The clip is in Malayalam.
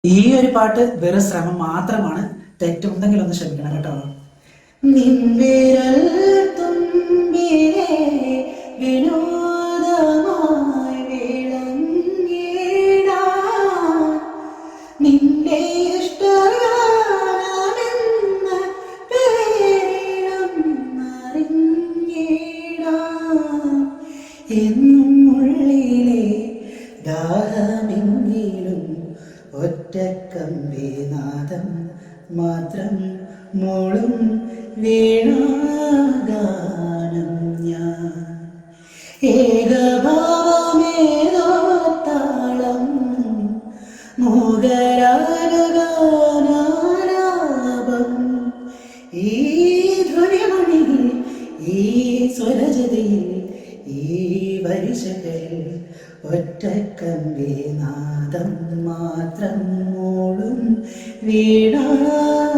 ഈ ഒരു പാട്ട് വെറും ശ്രമം മാത്രമാണ്. തെറ്റുണ്ടെങ്കിൽ ഒന്ന് ക്ഷമിക്കണം കേട്ടോ. നിൻവിരൽ തുമ്പിലെ വിനോദമായി വിളങ്ങിടാൻ നിന്റെ ഇഷ്ടഗാനമെന്ന പേരിലും അറിഞ്ഞിടാൻ എന്നും ഉള്ളിലെ ദാഹമെങ്കിലും ഒറ്റക്കമ്പിനാദം മാത്രം മോളും വീണാഗാനം ഞാൻ ഏകഭാവമേതോ താളം മോഹരാഗാനാലാപം ഈ ധ്വനിമണിയിൽ ഈ സ്വരജതയിൽ ഈ വരിശകളിൽ ഒറ്റക്കമ്പിനാദം മാത്രം മോളും വീണാഗാനം